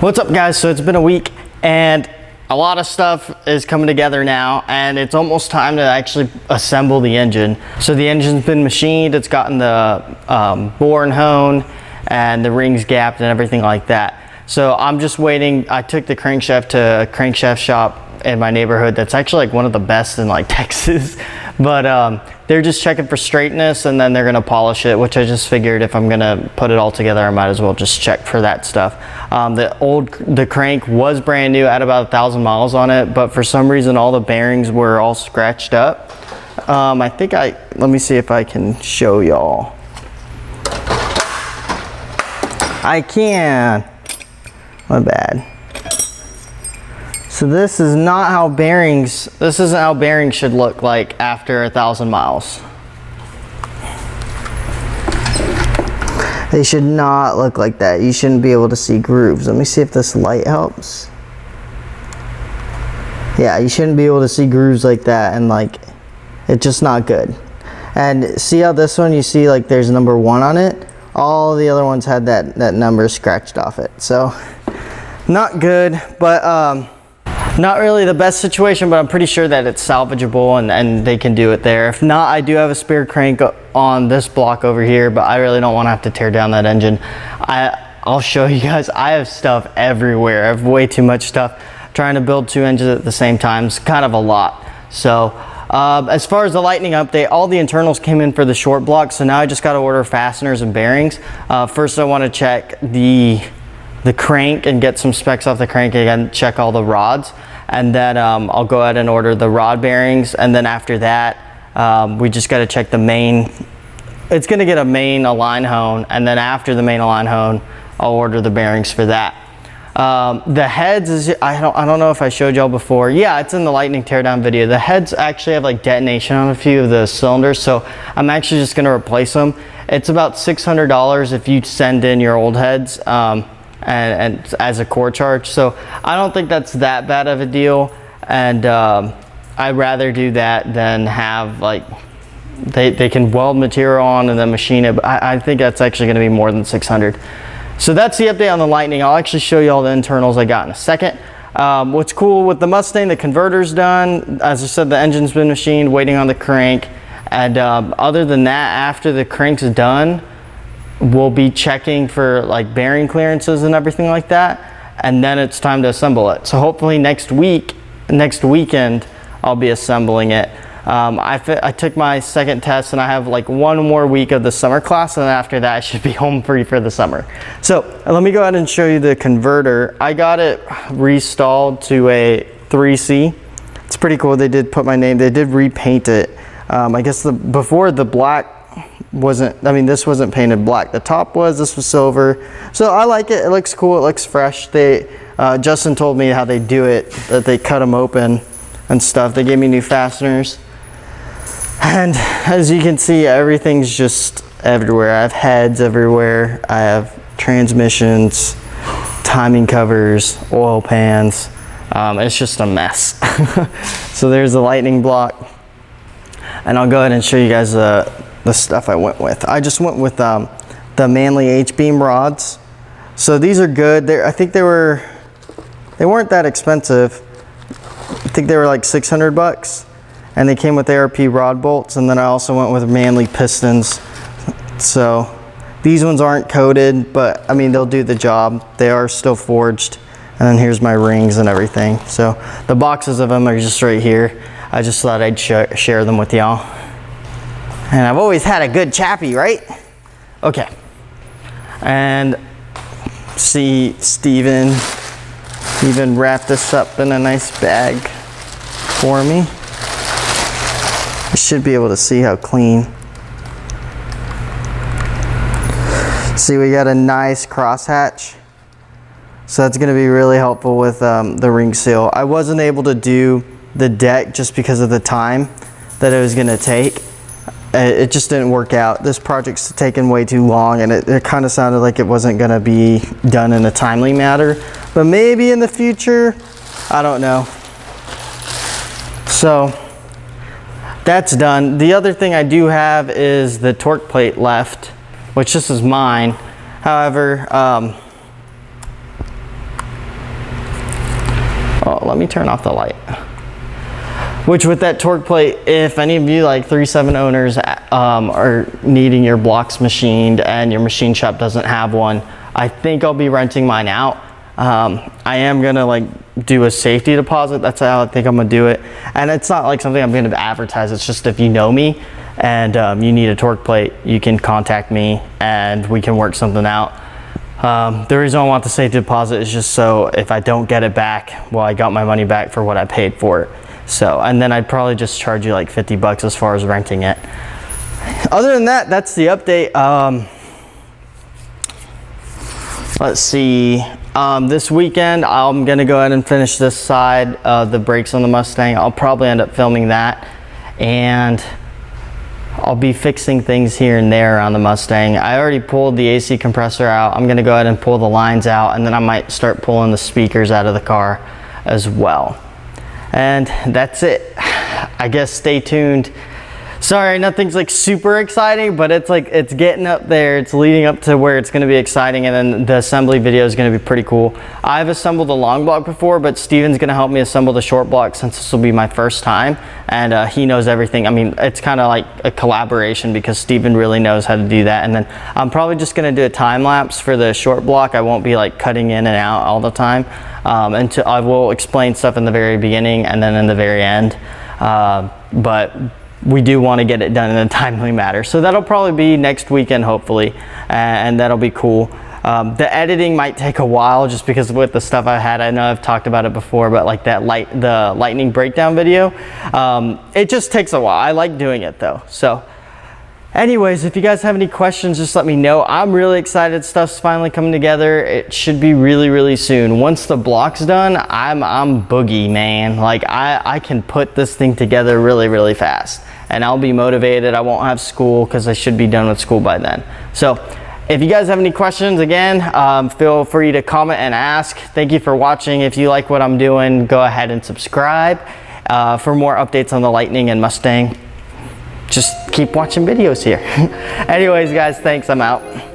What's up, guys? So it's been a week and a lot of stuff is coming together now, and it's almost time to actually assemble the engine. So the engine's been machined, it's gotten the bore and hone and the rings gapped and everything like that. So I'm just waiting. I took the crankshaft to a crankshaft shop in my neighborhood that's actually like one of the best in like Texas, but they're just checking for straightness and then they're gonna polish it, which I just figured if I'm gonna put it all together, I might as well just check for that stuff. The crank was brand new, at about 1,000 miles on it, but for some reason all the bearings were all scratched up. Let me see if I can show y'all. I can. My bad. So this is not how bearings, this isn't how bearings should look like after 1,000 miles. They should not look like that. You shouldn't be able to see grooves. Let me see if this light helps. Yeah, you shouldn't be able to see grooves like that, and like, it's just not good. And see how this one, you see like there's number 1 on it? All the other ones had that number scratched off it. So, not good, but not really the best situation, but I'm pretty sure that it's salvageable and they can do it there. If not, I do have a spare crank on this block over here, but I really don't want to have to tear down that engine. I'll show you guys. I have stuff everywhere. I have way too much stuff. Trying to build 2 engines at the same time is kind of a lot. So as far as the Lightning update, all the internals came in for the short block, so now I just got to order fasteners and bearings. First I want to check the crank and get some specs off the crank and check all the rods, and then I'll go ahead and order the rod bearings, and then after that we just got to check the main. It's going to get a main align hone, and then after the main align hone I'll order the bearings for that. The heads is, I don't know if I showed y'all before. Yeah, it's in the Lightning teardown video. The heads actually have like detonation on a few of the cylinders, so I'm actually just going to replace them. It's about $600 if you send in your old heads and as a core charge, so I don't think that's that bad of a deal, and I'd rather do that than have like they can weld material on and then machine it, but I think that's actually going to be more than 600. So that's the update on the Lightning. I'll actually show you all the internals I got in a second. What's cool with the Mustang, the converter's done. As I said, the engine's been machined, waiting on the crank. And other than that, after the crank's done, we'll be checking for like bearing clearances and everything like that. And then it's time to assemble it. So hopefully next weekend, I'll be assembling it. I took my second test and I have like 1 more week of the summer class, and then after that I should be home free for the summer. So let me go ahead and show you the converter. I got it restalled to a 3C. It's pretty cool. They did put my name, they did repaint it. I guess before the black wasn't, I mean this wasn't painted black. The top was, this was silver. So I like it, it looks cool, it looks fresh. Justin told me how they do it, that they cut them open and stuff. They gave me new fasteners. And as you can see, everything's just everywhere. I have heads everywhere. I have transmissions, timing covers, oil pans. It's just a mess. So there's the Lightning block. And I'll go ahead and show you guys the stuff I went with. I just went with the Manly H-beam rods. So these are good. I think they weren't that expensive. I think they were like 600 bucks. And they came with ARP rod bolts, and then I also went with Manly pistons. So these ones aren't coated, but I mean they'll do the job. They are still forged. And then here's my rings and everything. So the boxes of them are just right here. I just thought I'd share them with y'all. And I've always had a good chappy, right? Okay. And see, Steven even wrapped this up in a nice bag for me. You should be able to see how clean. See, we got a nice crosshatch. So that's going to be really helpful with the ring seal. I wasn't able to do the deck just because of the time that it was going to take. It just didn't work out. This project's taken way too long, and it kind of sounded like it wasn't going to be done in a timely manner. But maybe in the future, I don't know. So that's done. The other thing I do have is the torque plate left, which this is mine. However, let me turn off the light. Which with that torque plate, if any of you like 3.7 owners are needing your blocks machined and your machine shop doesn't have one, I think I'll be renting mine out. I am gonna like do a safety deposit. That's how I think I'm gonna do it. And it's not like something I'm gonna advertise. It's just if you know me and you need a torque plate, you can contact me and we can work something out. The reason I want the safety deposit is just so if I don't get it back, well, I got my money back for what I paid for it. So, and then I'd probably just charge you like 50 bucks as far as renting it. Other than that, that's the update. Let's see. This weekend, I'm gonna go ahead and finish this side of the brakes on the Mustang. I'll probably end up filming that. And I'll be fixing things here and there on the Mustang. I already pulled the AC compressor out. I'm gonna go ahead and pull the lines out, and then I might start pulling the speakers out of the car as well. And that's it. I guess stay tuned. Sorry, nothing's like super exciting, but it's like, it's getting up there. It's leading up to where it's gonna be exciting, and then the assembly video is gonna be pretty cool. I've assembled a long block before, but Steven's gonna help me assemble the short block since this will be my first time, and he knows everything. I mean, it's kind of like a collaboration because Steven really knows how to do that. And then I'm probably just gonna do a time lapse for the short block. I won't be like cutting in and out all the time. Until I will explain stuff in the very beginning and then in the very end. But we do want to get it done in a timely manner. So that'll probably be next weekend, hopefully, and that'll be cool. The editing might take a while just because with the stuff I had. I know I've talked about it before, but like the lightning breakdown video, it just takes a while. I like doing it though. So anyways, if you guys have any questions, just let me know. I'm really excited. Stuff's finally coming together. It should be really, really soon. Once the block's done, I'm boogie, man. Like I can put this thing together really, really fast, and I'll be motivated. I won't have school because I should be done with school by then. So if you guys have any questions, again, feel free to comment and ask. Thank you for watching. If you like what I'm doing, go ahead and subscribe for more updates on the Lightning and Mustang. Just keep watching videos here. Anyways, guys, thanks. I'm out.